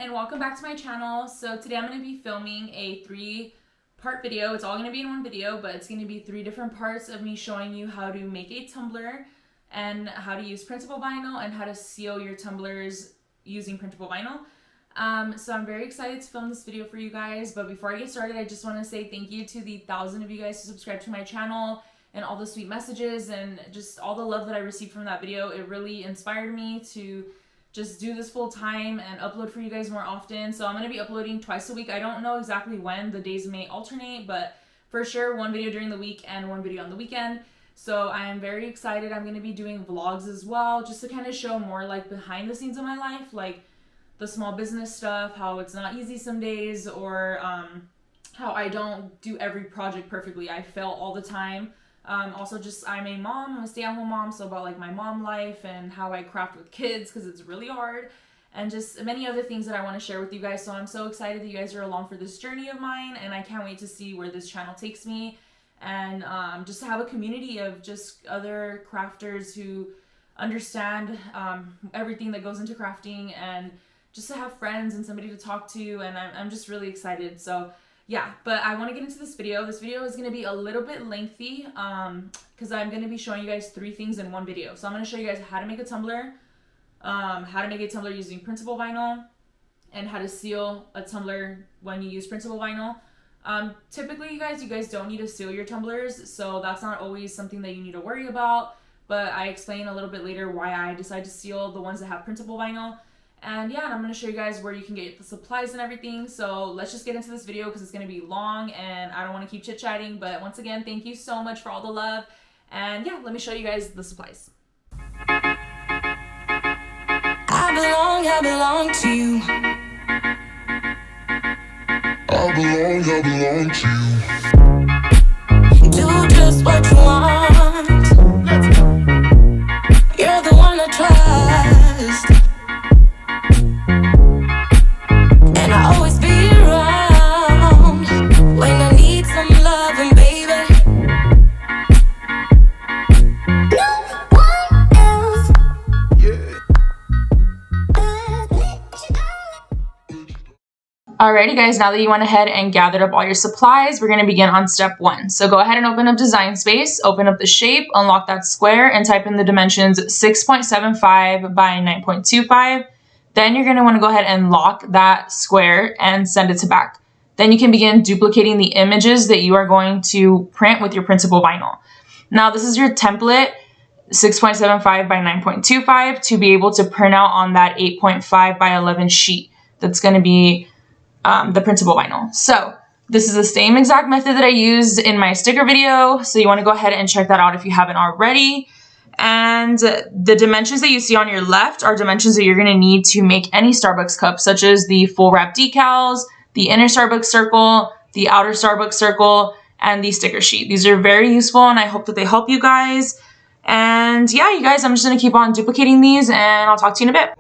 and welcome back to my channel. So today I'm going to be filming a 3-part video. It's all going to be in one video, but it's going to be 3 different parts of me showing you how to make a tumbler and how to use printable vinyl and how to seal your tumblers using printable vinyl. So I'm very excited to film this video for you guys, but before I get started, I just want to say thank you to the 1,000 of you guys who subscribed to my channel and all the sweet messages and just all the love that I received from that video. It really inspired me to just do this full time and upload for you guys more often. So I'm going to be uploading twice a week. I don't know exactly when, the days may alternate, but for sure 1 video during the week and 1 video on the weekend. So I am very excited. I'm going to be doing vlogs as well, just to kind of show more like behind the scenes of my life, like the small business stuff, how it's not easy some days, or how I don't do every project perfectly. I fail all the time. Also, just I'm a mom, I'm a stay-at-home mom, so about like my mom life and how I craft with kids because it's really hard, and just many other things that I want to share with you guys. So I'm so excited that you guys are along for this journey of mine, and I can't wait to see where this channel takes me, and just to have a community of just other crafters who understand everything that goes into crafting, and just to have friends and somebody to talk to, and I'm just really excited. So yeah, but I want to get into this video. This video is going to be a little bit lengthy because I'm going to be showing you guys 3 things in one video. So I'm going to show you guys how to make a tumbler, how to make a tumbler using printable vinyl, and how to seal a tumbler when you use printable vinyl. Typically, you guys don't need to seal your tumblers, so that's not always something that you need to worry about. But I explain a little bit later why I decide to seal the ones that have printable vinyl. And yeah, and I'm going to show you guys where you can get the supplies and everything. So let's just get into this video because it's going to be long and I don't want to keep chit-chatting. But once again, thank you so much for all the love. And yeah, let me show you guys the supplies. I belong to you. I belong to you. Do just what you want. You're the one I trust. And I always be around when I need some loving, baby. No one else. Alrighty guys, now that you went ahead and gathered up all your supplies, we're going to begin on step 1. So go ahead and open up Design Space, open up the shape, unlock that square, and type in the dimensions 6.75 by 9.25. Then you're going to want to go ahead and lock that square and send it to back. Then you can begin duplicating the images that you are going to print with your printable vinyl. Now this is your template, 6.75 by 9.25, to be able to print out on that 8.5 by 11 sheet. That's going to be the printable vinyl. So this is the same exact method that I used in my sticker video. So you want to go ahead and check that out if you haven't already. And the dimensions that you see on your left are dimensions that you're going to need to make any Starbucks cup, such as the full wrap decals, the inner Starbucks circle, the outer Starbucks circle, and the sticker sheet. These are very useful, and I hope that they help you guys. And yeah, you guys, I'm just going to keep on duplicating these, and I'll talk to you in a bit.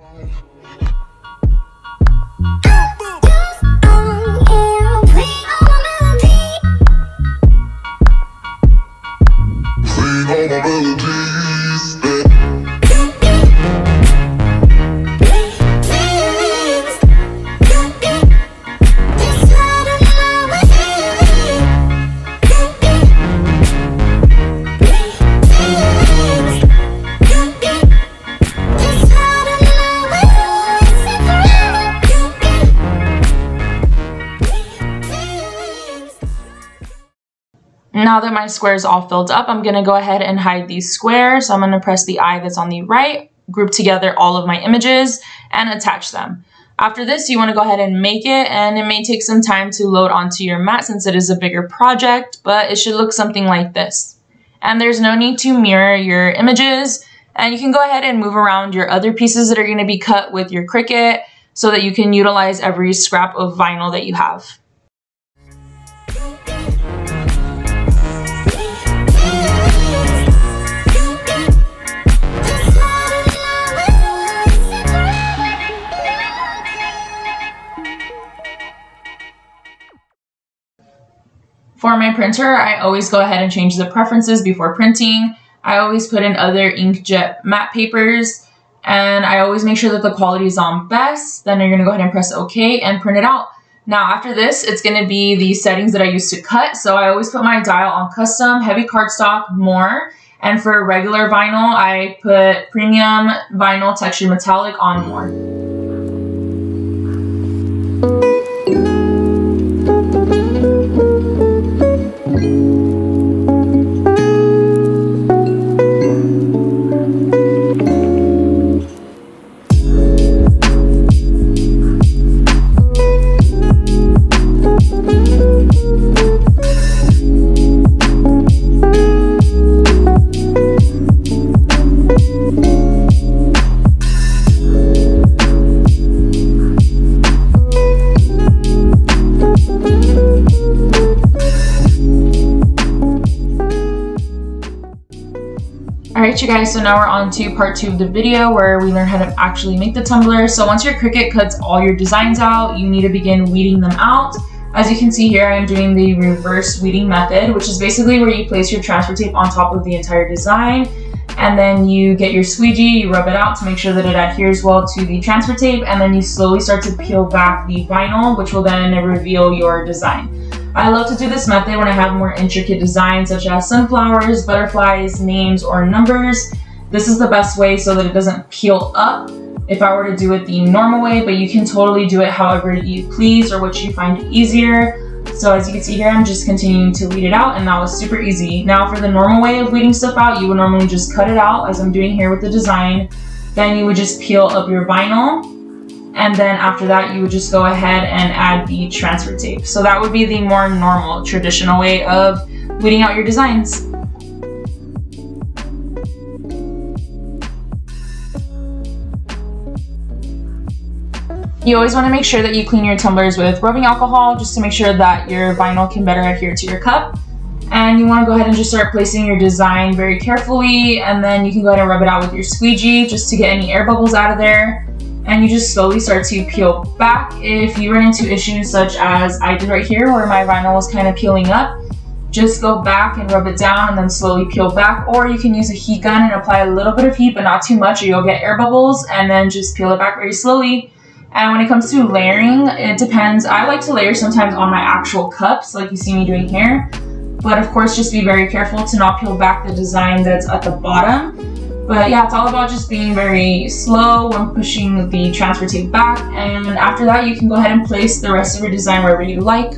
Now that my square is all filled up, I'm going to go ahead and hide these squares. So I'm going to press the eye that's on the right, group together all of my images, and attach them. After this, you want to go ahead and make it, and it may take some time to load onto your mat since it is a bigger project, but it should look something like this. And there's no need to mirror your images, and you can go ahead and move around your other pieces that are going to be cut with your Cricut so that you can utilize every scrap of vinyl that you have. For my printer, I always go ahead and change the preferences before printing. I always put in other InkJet matte papers, And I always make sure that the quality is on best. Then you're gonna go ahead and press OK and print it out. Now after this, it's gonna be the settings that I use to cut. So I always put my dial on custom, heavy cardstock, more. And for regular vinyl, I put premium vinyl texture metallic on more. Alright you guys, so now we're on to part 2 of the video where we learn how to actually make the tumbler. So once your Cricut cuts all your designs out, you need to begin weeding them out. As you can see here, I am doing the reverse weeding method, which is basically where you place your transfer tape on top of the entire design, and then you get your squeegee, you rub it out to make sure that it adheres well to the transfer tape, and then you slowly start to peel back the vinyl, which will then reveal your design. I love to do this method when I have more intricate designs such as sunflowers, butterflies, names, or numbers. This is the best way so that it doesn't peel up if I were to do it the normal way, but you can totally do it however you please or what you find easier. So as you can see here, I'm just continuing to weed it out, and that was super easy. Now for the normal way of weeding stuff out, you would normally just cut it out as I'm doing here with the design. Then you would just peel up your vinyl. And then after that, you would just go ahead and add the transfer tape. So that would be the more normal, traditional way of weeding out your designs. You always want to make sure that you clean your tumblers with rubbing alcohol just to make sure that your vinyl can better adhere to your cup. And you want to go ahead and just start placing your design very carefully, and then you can go ahead and rub it out with your squeegee just to get any air bubbles out of there. And you just slowly start to peel back. If you run into issues such as I did right here where my vinyl was kind of peeling up, just go back and rub it down and then slowly peel back. Or you can use a heat gun and apply a little bit of heat but not too much, or you'll get air bubbles, and then just peel it back very slowly. And when it comes to layering, it depends. I like to layer sometimes on my actual cups like you see me doing here. But of course, just be very careful to not peel back the design that's at the bottom. But yeah, it's all about just being very slow when pushing the transfer tape back. And after that, you can go ahead and place the rest of your design wherever you like.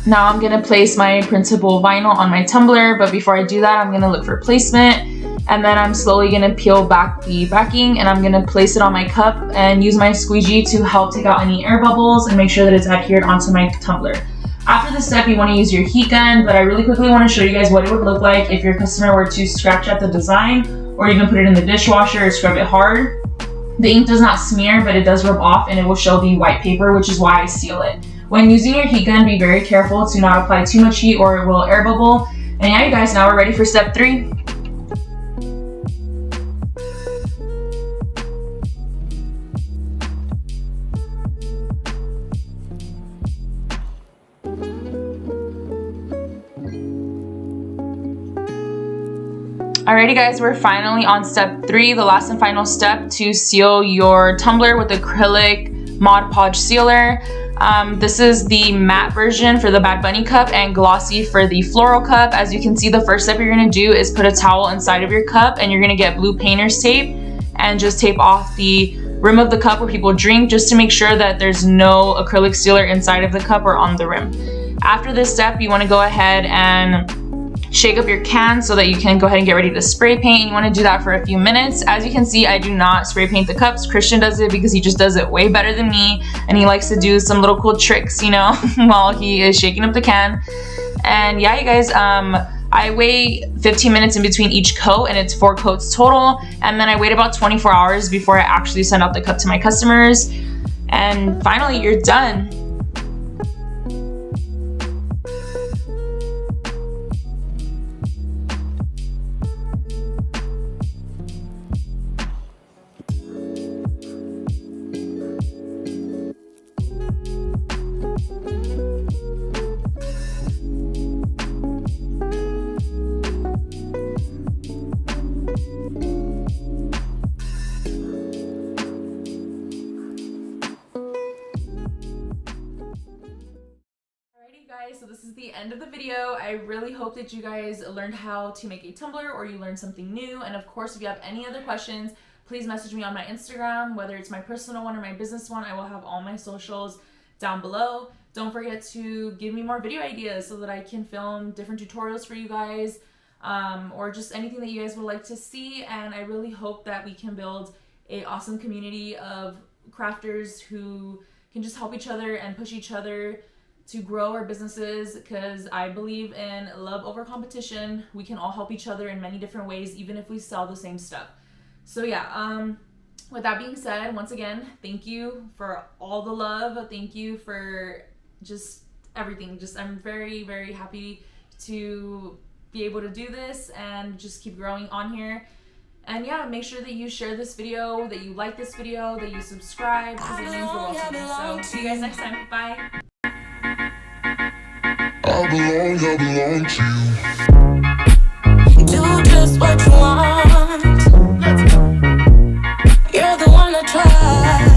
Now I'm gonna place my printable vinyl on my tumbler, but before I do that, I'm gonna look for placement, and then I'm slowly gonna peel back the backing, and I'm gonna place it on my cup and use my squeegee to help take out any air bubbles and make sure that it's adhered onto my tumbler. After this step, you wanna use your heat gun, but I really quickly wanna show you guys what it would look like if your customer were to scratch at the design or even put it in the dishwasher or scrub it hard. The ink does not smear, but it does rub off and it will show the white paper, which is why I seal it. When using your heat gun, be very careful to not apply too much heat or it will air bubble. And yeah, you guys, now we're ready for step 3. Alrighty guys, we're finally on step 3, the last and final step to seal your tumbler with acrylic Mod Podge sealer. This is the matte version for the Bad Bunny cup and glossy for the floral cup. As you can see, the first step you're gonna do is put a towel inside of your cup, and you're gonna get blue painter's tape and just tape off the rim of the cup where people drink, just to make sure that there's no acrylic sealer inside of the cup or on the rim. After this step, you want to go ahead and shake up your can so that you can go ahead and get ready to spray paint. You want to do that for a few minutes. As you can see, I do not spray paint the cups. Christian does it because he just does it way better than me, and he likes to do some little cool tricks, you know, while he is shaking up the can. And yeah, you guys, I wait 15 minutes in between each coat, and it's 4 coats total. And then I wait about 24 hours before I actually send out the cup to my customers. And finally, you're done. So this is the end of the video. I really hope that you guys learned how to make a tumbler, or you learned something new. And of course, if you have any other questions, please message me on my Instagram, whether it's my personal one or my business one. I will have all my socials down below. Don't forget to give me more video ideas so that I can film different tutorials for you guys, or just anything that you guys would like to see. And I really hope that we can build an awesome community of crafters who can just help each other and push each other to grow our businesses, because I believe in love over competition. We can all help each other in many different ways, even if we sell the same stuff. So yeah, with that being said, once again, thank you for all the love. Thank you for just everything. I'm very, very happy to be able to do this and just keep growing on here. And yeah, make sure that you share this video, that you like this video, that you subscribe, because it means the world to me. So see you guys next time. Bye. I belong to you. Do just what you want. You're the one I trust.